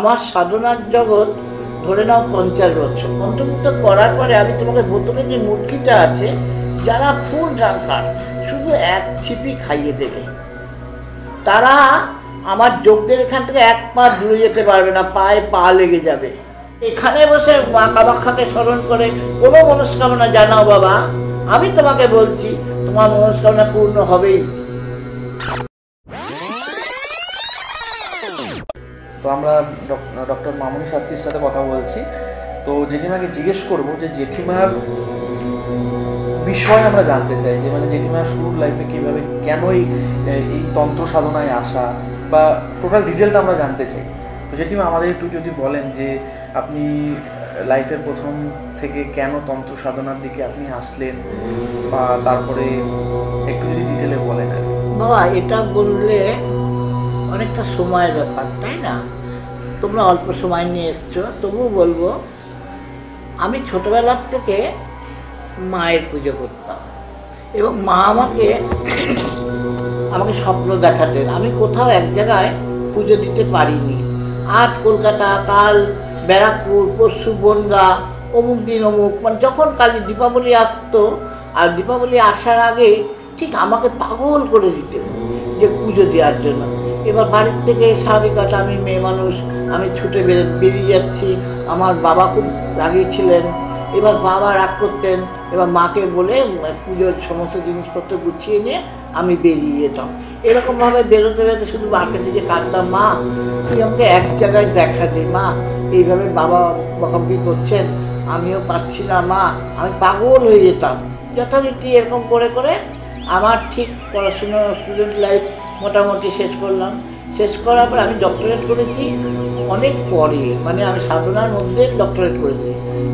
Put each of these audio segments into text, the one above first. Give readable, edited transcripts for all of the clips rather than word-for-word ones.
আমার সাধনার জগৎ ধরে নাও 50 বছর। অন্তর্ভুক্ত করার পরে আমি তোমাকে বোতলে যে মুটকিটা আছে, যারা ফুল ড্রাঙ্কার শুধু এক ছিপি খাইয়ে দেবে, তারা আমার যজ্ঞের এখান থেকে এক পা দূরে যেতে পারবে না, পায়ে পা লেগে যাবে। এখানে বসে মা কামাখ্যাকে স্মরণ করে কোনো মনস্কামনা জানাও বাবা, আমি তোমাকে বলছি তোমার মনস্কামনা পূর্ণ হবেই। তো আমরা ডক্টর মামনি শাস্ত্রীর সাথে কথা বলছি। তো জেঠিমাকে জিজ্ঞেস করব যে জেঠিমার বিষয় আমরা জানতে চাই, যে মানে জেঠিমার শুরুর লাইফে কীভাবে কেন এই তন্ত্র সাধনায় আসা বা টোটাল ডিটেলটা আমরা জানতে চাই। তো জেঠিমা আমাদের একটু যদি বলেন যে আপনি লাইফের প্রথম থেকে কেন তন্ত্র সাধনার দিকে আপনি আসলেন, বা তারপরে একটু যদি ডিটেলে বলেন আর কি। বাবা এটা বললে অনেকটা সময়ের ব্যাপার, তাই না? তোমরা অল্প সময় নিয়ে এসছো, তবুও বলবো আমি ছোটবেলার থেকে মায়ের পুজো করতাম এবং মা আমাকে স্বপ্ন দেখাতেন। আমি কোথাও এক জায়গায় পুজো দিতে পারিনি। আজ কলকাতা, কাল ব্যারাকপুর, পরশু বনগা, অমুক দিন অমুক, মানে যখন কালী দীপাবলি আসতো আর দীপাবলি আসার আগে ঠিক আমাকে পাগল করে দিতেন যে পুজো দেওয়ার জন্য। এবার বাড়ির থেকে স্বাভাবিক আছে, আমি মেয়ে মানুষ, আমি ছুটে বেরিয়ে যাচ্ছি। আমার বাবা খুব রাগী ছিলেন, এবার বাবা রাগ করতেন। এবার মাকে বলে পুজোর সমস্ত জিনিসপত্র গুছিয়ে নিয়ে আমি বেরিয়ে যেতাম। এরকমভাবে বেরোতে বেরোতে শুধু মার কাছে যে কাঁদতাম, মা তুই আমাকে এক জায়গায় দেখা দে, মা এইভাবে বাবা বকাবকি করছেন, আমিও পারছি না মা, আমি পাগল হয়ে যেতাম। যথারীতি এরকম করে করে আমার ঠিক পড়াশুনো স্টুডেন্ট লাইফ মোটামুটি শেষ করলাম। শেষ করার পর আমি ডক্টরেট করেছি অনেক পরে, মানে আমি সাধনার মধ্যে ডক্টরেট করেছি।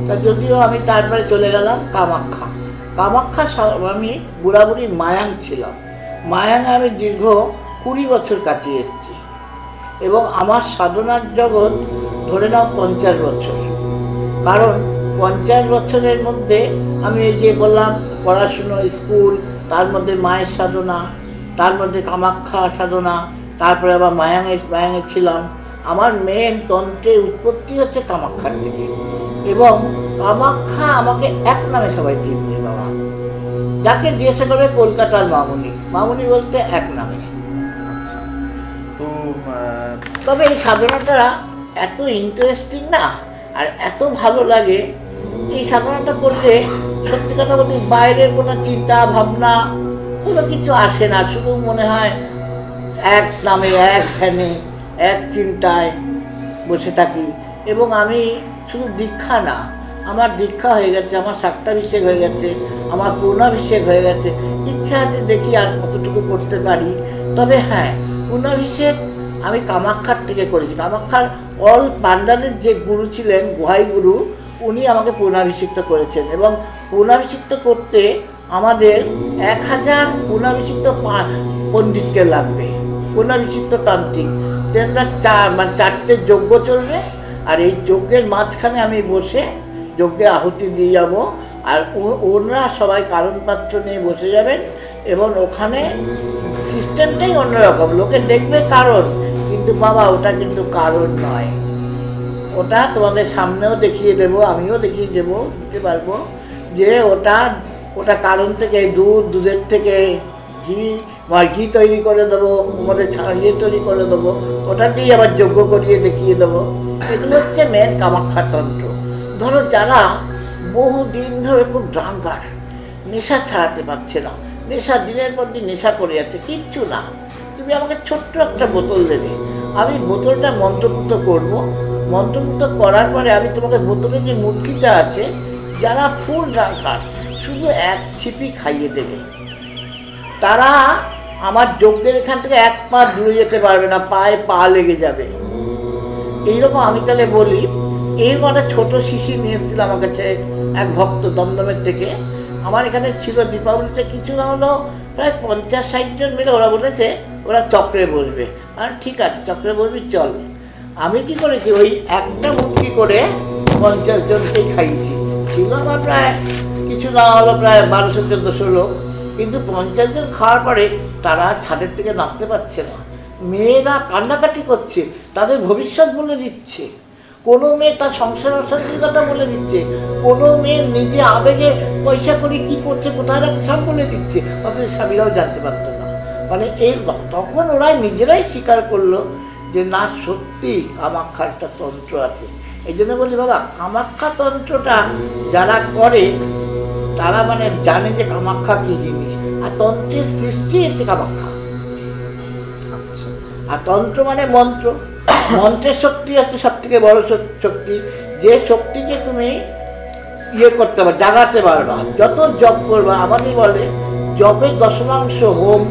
তা যদিও আমি তারপরে চলে গেলাম কামাখ্যা। আমি বুড়াবুড়ি মায়াং ছিলাম। মায়াঙে আমি দীর্ঘ 20 বছর কাটিয়ে এসেছি এবং আমার সাধনার জগৎ ধরে নাও 50 বছর। কারণ 50 বছরের মধ্যে আমি এই যে বললাম পড়াশুনো, স্কুল, তার মধ্যে মায়ের সাধনা, তার মধ্যে কামাখ্যা সাধনা, তারপরে আবার মায়াঙে ছিলাম। আমার মেন তন্ত্রের উৎপত্তি হচ্ছে কামাখ্যার থেকে, এবং কামাখ্যা আমাকে এক নামে সবাই চিনবে বাবা। যাকে জিজ্ঞাসা করবে কলকাতার মামুনি বলতে এক নামে। তো তবে এই সাধনাটা এত ইন্টারেস্টিং না, আর এত ভালো লাগে। এই সাধনাটা করলে সত্যি কথা বলতে বাইরের কোনো চিন্তা ভাবনা কোনো কিছু আসে না, শুধু মনে হয় এক নামে, এক ধ্যানে, এক চিন্তায় বসে থাকি। এবং আমি শুধু দীক্ষা না, আমার দীক্ষা হয়ে গেছে, আমার শাক্তাভিষেক হয়ে গেছে, আমার পূর্ণাভিষেক হয়ে গেছে। ইচ্ছা আছে দেখি আর কতটুকু করতে পারি। তবে হ্যাঁ, পূর্ণাভিষেক আমি কামাখ্যার থেকে করেছি। কামাখ্যার অল পান্ডালের যে গুরু ছিলেন, গোহাই গুরু, উনি আমাকে পূর্ণাভিষিক্ত করেছেন। এবং পূর্ণাভিষিক্ত করতে আমাদের 1000 পূর্ণাভিষিক্ত পণ্ডিতকে লাগবে, পূর্ণাভিষিক্ত তান্ত্রিক। তেনারা 4টে যজ্ঞ চলবে, আর এই যজ্ঞের মাঝখানে আমি বসে যজ্ঞে আহুতি দিয়ে যাব, আর ওনারা সবাই কারণ পাত্র নিয়ে বসে যাবেন। এবং ওখানে সিস্টেমটাই অন্যরকম, লোকে দেখবে কারণ, কিন্তু বাবা ওটা কিন্তু কারণ নয়। ওটা তোমাদের সামনেও দেখিয়ে দেবো, আমিও দেখিয়ে দিতে পারবো যে ওটা কারণ থেকে দুধের থেকে ঘি তৈরি করে দেবো, মধ্যে ছাড়িয়ে তৈরি করে দেবো, ওটা দিয়ে আবার যজ্ঞ করিয়ে দেখিয়ে দেবো। এগুলো হচ্ছে মেন কামাখ্যার তন্ত্র। ধরো যারা বহু দিন ধরে খুব ড্রাঙ্কার, নেশা ছাড়াতে পারছে না, নেশা দিনের পর দিন নেশা করে যাচ্ছে, কিচ্ছু না, তুমি আমাকে ছোট্ট একটা বোতল দেবে, আমি বোতলটা মন্ত্রমুগ্ধ করব। মন্ত্রমুগ্ধ করার পরে আমি তোমাকে বোতলে যে মুটকিটা আছে, যারা ফুল ড্রাঙ্কার শুধু এক ছিপি খাইয়ে দেবে, তারা আমার যজ্ঞের এখান থেকে এক পা দূরে যেতে পারবে না, পায়ে পা লেগে যাবে। এইরকম আমি তাহলে বলি, এরকম একটা ছোটো শিশি নিয়ে এসেছিল আমার কাছে এক ভক্ত দমদমের থেকে। আমার এখানে ছিল দীপাবলিতে কিছু না হলো প্রায় 50-60 জন মিলে, ওরা বলেছে ওরা চক্রে বসবে। আর ঠিক আছে, চক্রে বসবি, চল। আমি কি করেছি, ওই একটা মুটকি করে 50 জনকেই খাইয়েছি। ছিল আমার প্রায় কিছু না হলো প্রায় 1200-1400 লোক, কিন্তু 50 জন খাওয়ার পরে তারা ছাদের থেকে নামতে পারছে না। মেয়েরা কান্নাকাটি করছে, তাদের ভবিষ্যৎ বলে দিচ্ছে। কোনো মেয়ে তার সংসার অশান্তির কথা বলে দিচ্ছে, কোনো মেয়ে নিজে আবেগে পয়সা করে কি করছে, কোথায় রাখছে সব বলে দিচ্ছে, অথচ স্বামীরাও জানতে পারতো না। মানে এই তখন ওরা নিজেরাই স্বীকার করলো যে না, সত্যি কামাখ্যার একটা তন্ত্র আছে। এই জন্য বলি বাবা, কামাখ্যা তন্ত্রটা যারা করে তারা মানে জানে যে কামাখ্যা কী জিনিস, আর তন্ত্রের সৃষ্টি হচ্ছে কামাখ্যা। আর তন্ত্র মানে মন্ত্র, মন্ত্রের শক্তি হচ্ছে সব থেকে বড় শক্তি, যে শক্তিকে তুমি ইয়ে করতে পারো, জাগাতে পারবা। যত জপ করবা, আমাদের বলে জপের দশমাংশ হোম,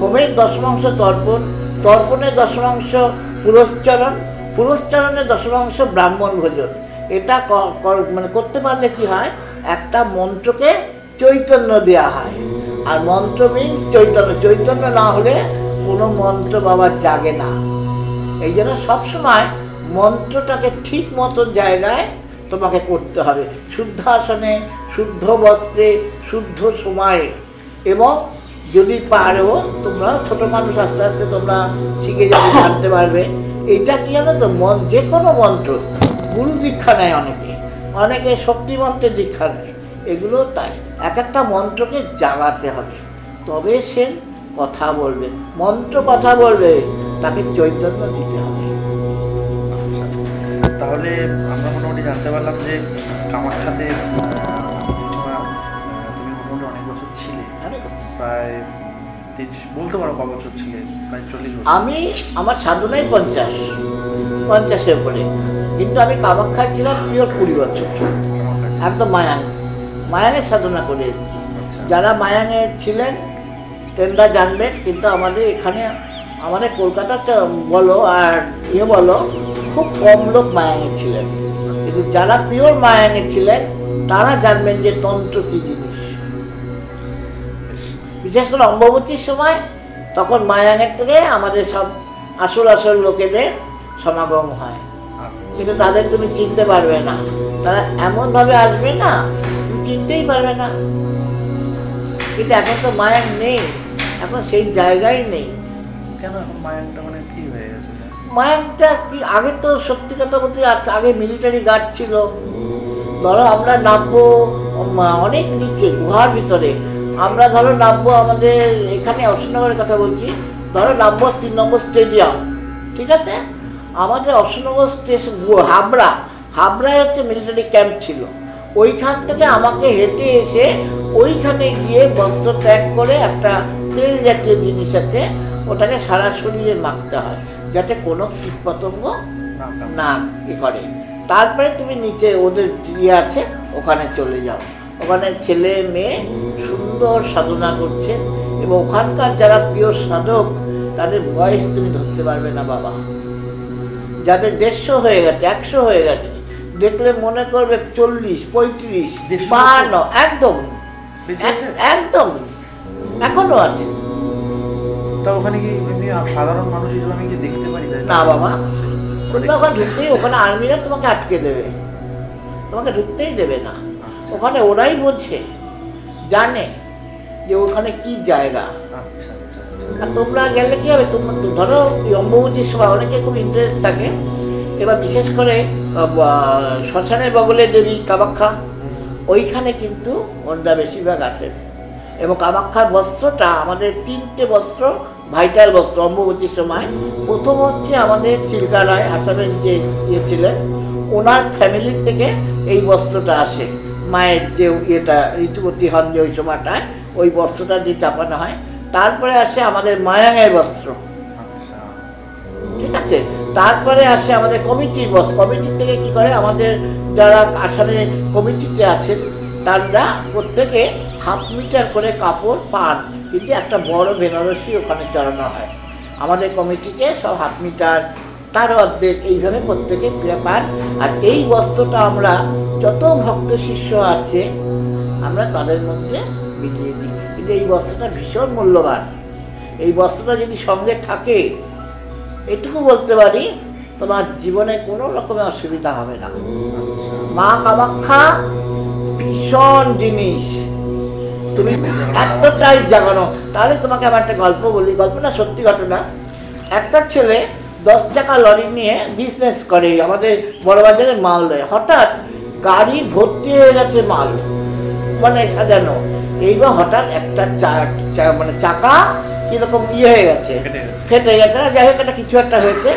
হোমের দশমাংশ তর্পণ, তর্পণের দশমাংশ পুরস্চরণ, পুরস্চরণের দশমাংশ ব্রাহ্মণ ভোজন। এটা মানে করতে পারলে কি হয়, একটা মন্ত্রকে চৈতন্য দেওয়া হয়। আর মন্ত্র মিনস চৈতন্য, চৈতন্য না হলে কোনো মন্ত্র বাবা জাগে না। এই জন্য সবসময় মন্ত্রটাকে ঠিক মতন জায়গায় তোমাকে করতে হবে, শুদ্ধ আসনে, শুদ্ধ বস্ত্রে, শুদ্ধ সময়ে। এবং যদি পারো, তোমরা ছোটো মানুষ, আস্তে আস্তে তোমরা শিখে যাবে, জানতে পারবে। এটা কি জানো তো, যে কোনো মন্ত্র, গুরু দীক্ষা নেয় অনেকে, অনেকে শক্তি মন্ত্রের দীক্ষা নেয়, এগুলো তাই। এক একটা মন্ত্রকে জাগাতে হবে, তবে সে কথা বলবে, মন্ত্র কথা বলবে, তাকে চৈতন্য দিতে হবে। আচ্ছা, তাহলে আমরা মোটামুটি জানতে পারলাম যে কামাখ্যাতে তুমি মোটামুটি অনেক বছর ছিলে, প্রায় বলতে পারো ক বছর ছিলে? প্রায় 40 বছর। আমি আমার সাধনায় 50-50-এর উপরে, কিন্তু আমি কামাখ্যায় ছিলাম পিওর 20 বছর, একদম মায়াঙে সাধনা করে এসেছি। যারা মায়াঙে ছিলেন তেনরা জানবেন, কিন্তু আমাদের এখানে, আমাদের কলকাতাতে বলো আর বলো, খুব কম লোক মায়াঙে ছিলেন। কিন্তু যারা পিওর মায়াঙে ছিলেন তারা জানবেন যে তন্ত্র কী জিনিস। বিশেষ করে অম্বুবাচীর সময় তখন মায়াঙের থেকে আমাদের সব আসল লোকেদের সমাগম হয়, কিন্তু তাদের তুমি চিনতে পারবে না, তারা এমনভাবে আসবে না, তুমি চিনতেই পারবে না। কিন্তু এখন তো মায়াং নেই, এখন সেই জায়গায় নেই। কেন এখন মায়াংটা মানে কি হয়ে গেছে? মায়াংটা কি, আগে তো সত্যি কথা বলতে আগে মিলিটারি গার্ড ছিল। ধরো আমরা নামবো অনেক নিচে গুহার ভিতরে, আমরা ধরো নামবো আমাদের এখানে অশোকনগরের কথা বলছি, ধরো নামবো 3 নম্বর স্টেডিয়াম, ঠিক আছে? আমাদের অশোকনগর স্টেশন হাবড়ায় হচ্ছে মিলিটারি ক্যাম্প ছিল। ওইখান থেকে আমাকে হেঁটে এসে ওইখানে গিয়ে বস্ত্র ত্যাগ করে একটা তেল জাতীয় জিনিস আছে, ওটাকে সারা শরীরে মাখতে হয় যাতে কোনো কীটপতঙ্গ না করে। তারপরে তুমি নিচে ওদের ইয়ে আছে, ওখানে চলে যাও। ওখানে ছেলে মেয়ে সুন্দর সাধনা করছে, এবং ওখানকার যারা প্রিয় সাধক তাদের বয়স তুমি ধরতে পারবে না বাবা। যাদের 150 হয়ে গেছে, 100 হয়ে গেছে, দেখলে মনে করবে 40, 35, 52, একদম একদম এখনো আছে। তা ওখানে কি সাধারণ মানুষ হিসেবে আমি কি দেখতে পারি? না বাবা, ওখানে ঢুকতেই, ওখানে আর্মিরা তোমাকে আটকে দেবে, তোমাকে ঢুকতেই দেবে না। ওখানে ওরাই বোঝে, জানে যে ওখানে কি জায়গা। আর তোমরা গেলে কি হবে, তোমরা ধরো অম্বুবাচীর সময় অনেকে খুব ইন্টারেস্ট থাকে। এবার বিশেষ করে শ্মশানের বগলে দেবী কামাখ্যা, ওইখানে কিন্তু ওনারা বেশিরভাগ আসেন। এবং কামাখ্যার বস্ত্রটা, আমাদের 3টে বস্ত্র ভাইটাল বস্ত্র অম্বুবাচীর সময়। প্রথম হচ্ছে আমাদের চিল্কা রায়, আসামের যে ইয়ে ছিলেন, ওনার ফ্যামিলির থেকে এই বস্ত্রটা আসে। মায়ের যে ইয়েটা ঋতুবতী হন যে ওই সময়টায়, ওই বস্ত্রটা দিয়ে চাপানো হয়। তারপরে আসে আমাদের মায়াঙের বস্ত্র, ঠিক আছে? তারপরে আসে আমাদের কমিটির বস্ত্র। কমিটির থেকে কি করে, আমাদের যারা আসামে কমিটিতে আছেন তারা প্রত্যেকে 1/2 মিটার করে কাপড় পান, কিন্তু একটা বড় বেনারসি ওখানে চড়ানো হয়। আমাদের কমিটিকে সব 1/2 মিটার, তার অর্ধেক এইভাবে প্রত্যেকে পান। আর এই বস্ত্রটা আমরা যত ভক্ত শিষ্য আছে আমরা তাদের মধ্যে বিলিয়ে দিই। কিন্তু এই বস্ত্রটা ভীষণ মূল্যবান। এই বস্ত্রটা যদি সঙ্গে থাকে, এটুকু বলতে পারি, তোমার জীবনে কোনো রকমের অসুবিধা হবে না। মা কামাখ্যা ভীষণ জিনিস, তুমি এতটাই জাগানো। তাহলে তোমাকে আমার একটা গল্প বলি, গল্পটা সত্যি ঘটনা। একটা ছেলে 10 চাকা লরি নিয়ে বিজনেস করে, আমাদের বড়বাজারে মাল দেয়। হঠাৎ গাড়ি ভর্তি হয়ে গেছে মাল, মানে সাজানো। এইবার হঠাৎ একটা মানে চাকা কিরকম হয়ে গেছে, ফেটে গেছে না, যাই হোক একটা কিছু একটা হয়েছে।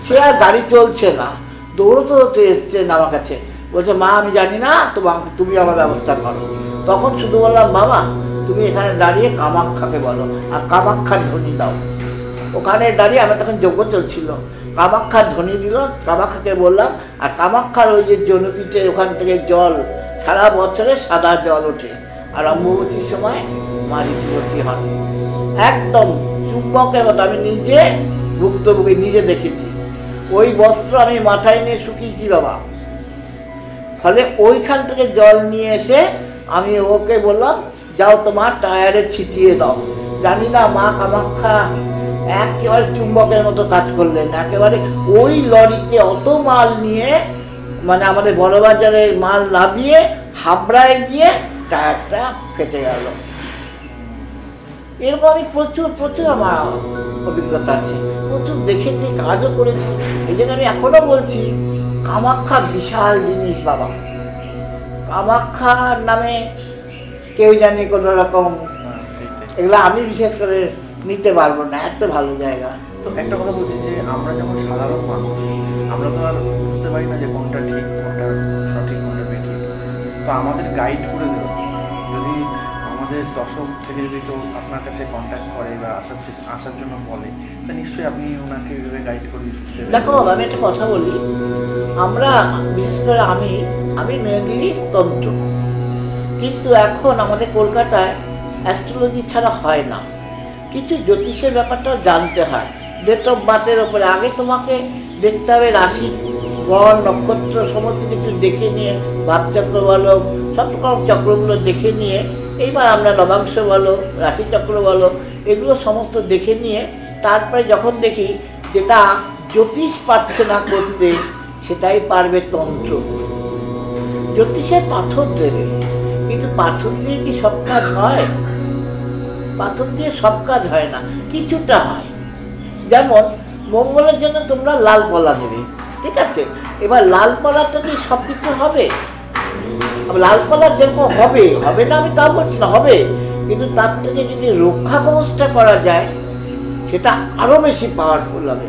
সে আর গাড়ি চলছে না, দৌড়তে এসছে আমার কাছে, বলছে মা আমি জানি না, তুমি আমার ব্যবস্থা করো। তখন শুধু বললাম বাবা তুমি এখানে দাঁড়িয়ে কামাখ্যাকে বলো আর কামাখ্যার ধ্বনি দাও। ওখানে দাঁড়িয়ে আমার তখন যজ্ঞ চলছিল, কামাখ্যার ধ্বনি দিল, কামাখ্যাকে বললাম। আর কামাখ্যার ওই যে জনপীঠে ওখান থেকে জল সারা বছরে সাদা জল ওঠে, আর অম্বুবতীর সময় মা ঋতুবতী হন একদম চুম্বকের মতো। আমি নিজে ভুক্তভোগী, নিজে দেখেছি। ওই বস্ত্র আমি মাথায় নিয়ে শুকিয়েছি বাবা। ফলে ওইখান থেকে জল নিয়ে এসে আমি ওকে বললাম যাও তোমার টায়ারে ছিটিয়ে দাও। জানি না মা কামাখ্যা একেবারে চুম্বকের মতো কাজ করলেন, একেবারে ওই লরিতে অত মাল নিয়ে, মানে আমাদের বড়বাজারে মাল নামিয়ে হাবড়ায় গিয়ে টায়ারটা ফেটে গেল। এরকম আমি প্রচুর আমার অভিজ্ঞতা আছে, প্রচুর দেখেছি, কাজও করেছি। এই জন্য আমি এখনো বলছি কামাখ্যা বিশাল জিনিস বাবা। কামাখ্যার নামে কেউ জানি কোনো রকম এগুলো আমি বিশেষ করে নিতে পারবো না, এত ভালো জায়গা। তো একটা কথা বলছি যে আমরা যেমন সাধারণ মানুষ, আমরা তো আর বুঝতে পারি না যে কোনটা ঠিক, কোনটা সঠিক, কোনটা বেঠিক। তো আমাদের গাইড করে দেওয়া উচিত। যদি আমাদের দর্শক থেকে যদি কেউ আপনার কাছে কন্ট্যাক্ট করে বা আসার জন্য বলে, তা নিশ্চয়ই আপনি ওনাকে এভাবে গাইড করে দিতে দেবেন। দেখো বাবা আমি একটা কথা বলি, আমরা বিশেষ করে আমি মেনলি তন্ত্র, কিন্তু এখন আমাদের কলকাতায় অ্যাস্ট্রোলজি ছাড়া হয় না, কিছু জ্যোতিষের ব্যাপারটাও জানতে হয়। ডেট অফ বার্থের ওপরে আগে তোমাকে দেখতে হবে রাশি, গ্রহ, নক্ষত্র সমস্ত কিছু দেখে নিয়ে, ভাবচক্র বলো, সব রকম চক্রগুলো দেখে নিয়ে, এইবার আমরা নবাংশ বলো, রাশিচক্র বলো, এগুলো সমস্ত দেখে নিয়ে তারপরে যখন দেখি যেটা জ্যোতিষ পারছে না করতে, সেটাই পারবে তন্ত্র। জ্যোতিষের পাথর দেবে, কিন্তু পাথর দিয়ে কি সব কাজ হয়? পাথর দিয়ে সব কাজ হয় না, কিছুটা হয়। যেমন মঙ্গলের জন্য তোমরা লাল পলা নেবে, ঠিক আছে? এবার লাল পলাটা কি সব কিছু হবে? লাল পলা যেরকম হবে না আমি তা বলছি না, হবে, কিন্তু তার থেকে যদি রক্ষা কবচটা করা যায় সেটা আরো বেশি পাওয়ারফুল হবে,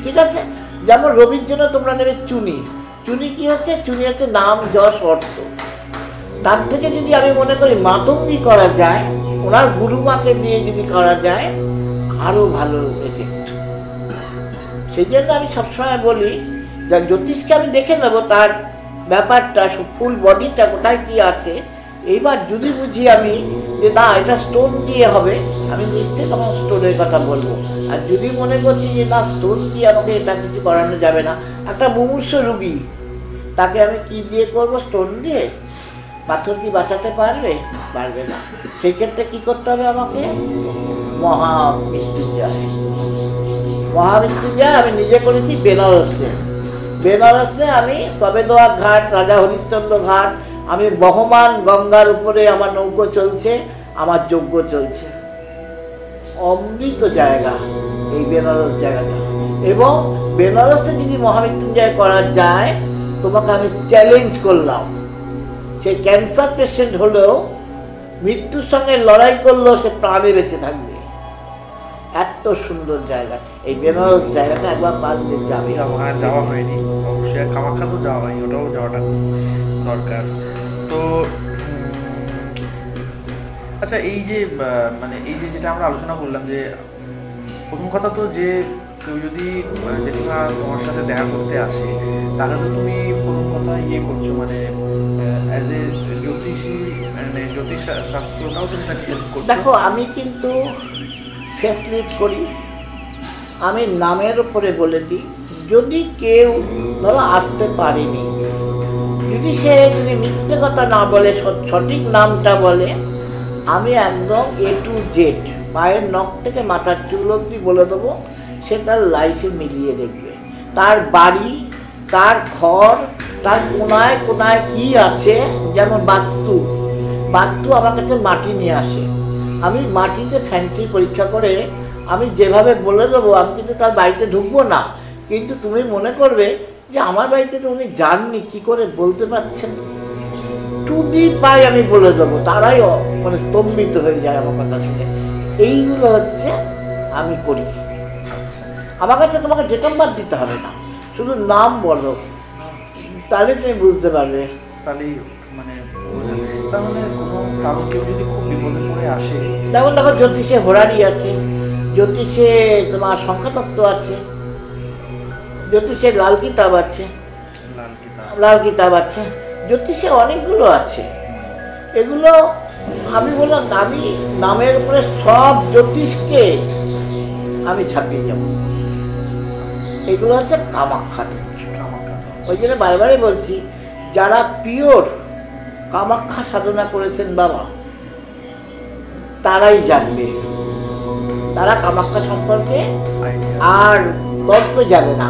ঠিক আছে? যেমন রবির জন্য তোমরা নেবে চুনি। চুনি কি হচ্ছে? চুনি হচ্ছে নাম, যশ, অর্থ। তার থেকে যদি আমি মনে করি মাতঙ্গি করা যায়, ওনার গুরুমাকে দিয়ে যদি করা যায়, আরো ভালো এফেক্ট। সেই জন্য আমি সবসময় বলি যে জ্যোতিষকে আমি দেখে নেবো তার ব্যাপারটা, ফুল বডিটা কোথায় কি আছে। এইবার যদি বুঝি আমি যে না এটা স্টোন দিয়ে হবে, আমি নিশ্চয়ই তখন স্টোনের কথা বলবো। আর যদি মনে করছি যে না স্টোন দিয়ে আমাকে এটা কিছু করানো যাবে না, একটা মুমূর্ষ রুগী তাকে আমি কি দিয়ে করবো? স্টোন দিয়ে। পাথর কি বাঁচাতে পারবে? পারবে না। সেই ক্ষেত্রে কী করতে হবে আমাকে? মহামৃত্যুঞ্জয়। মহামৃত্যুঞ্জয় আমি নিজে করেছি বেনারসে আমি সবেদোয়া ঘাট, রাজা হরিশ্চন্দ্র ঘাট, আমি বহমান গঙ্গার উপরে আমার নৌকো চলছে, আমার যজ্ঞ চলছে। অমৃত জায়গা এই বেনারস জায়গাটা। এবং বেনারসে যদি মহামৃত্যুঞ্জয় করা যায়, তোমাকে আমি চ্যালেঞ্জ করলাম, সেই ক্যান্সার পেশেন্ট হলেও মৃত্যুর সঙ্গে লড়াই করলেও সে প্রাণে বেঁচে থাকবে। এত সুন্দর জায়গা এই বেনারস জায়গাটা, একবার পারলে যাবে। যাওয়া হয়নি অবশ্যই, কামাখ্যা তো যাওয়া হয়নি, ওটাও যাওয়াটা দরকার। তো আচ্ছা, এই যে মানে এই যে যেটা আমরা আলোচনা করলাম, যে প্রথম কথা তো যে কেউ যদি জেঠিমা তোমার সাথে দেখা করতে আসে, তাহলে তো তুমি প্রথম কথা করছো, মানে অ্যাজ এ জ্যোতিষী, মানে জ্যোতিষ শাস্ত্রটাও তুমি তাকে হেল্প করছো। দেখো আমি কিন্তু ফেসিলিট করি, আমি নামের উপরে বলে দিই। যদি কেউ ধরো আসতে পারেনি, যদি সে মিথ্যে কথা না বলে, সঠিক নামটা বলে, আমি একদম A to Z পায়ের নখ থেকে মাথার চুল অবধি বলে দেবো। সে তার লাইফে মিলিয়ে দেখবে, তার বাড়ি, তার ঘর, তার কোনায় কোনায় কী আছে। যেমন বাস্তু আমার কাছে মাটি নিয়ে আসে, আমি মাটিতে ফ্যান্টি পরীক্ষা করে আমি যেভাবে বলে দেবো, আমি কিন্তু তার বাড়িতে ঢুকবো না, কিন্তু তুমি মনে করবে যে আমার বাড়িতে তো উনি যাননি, কী করে বলতে পারছেন। টু বি পাই আমি বলে দেবো, তারাই মানে স্তম্ভিত হয়ে যায় আমার কথা শুনে। এইগুলো হচ্ছে আমি করি। আমার কাছে তোমাকে ডেট অফ বার্থ দিতে হবে না, শুধু নাম বলো, তাহলে তুমি বুঝতে পারবে। তাহলেই মানে তার মানে কোনো কারো কেউ যদি খুব বিপদে পড়ে আসে, যেমন দেখো জ্যোতিষে হোরারি আছে, জ্যোতিষে তোমার সংখ্যাতত্ত্ব আছে, জ্যোতিষে লাল কিতাব আছে, লাল কিতাব আছে, জ্যোতিষে অনেকগুলো আছে। এগুলো আমি বললাম, আমি নামের উপরে সব জ্যোতিষকে আমি ছাপিয়ে যাব। এগুলো হচ্ছে কামাখ্যা। ওই জন্য বারবারই বলছি, যারা পিওর কামাখ্যা সাধনা করেছেন বাবা, তারাই জানবে, তারা কামাখ্যা সম্পর্কে আর তর্ক যাবে না।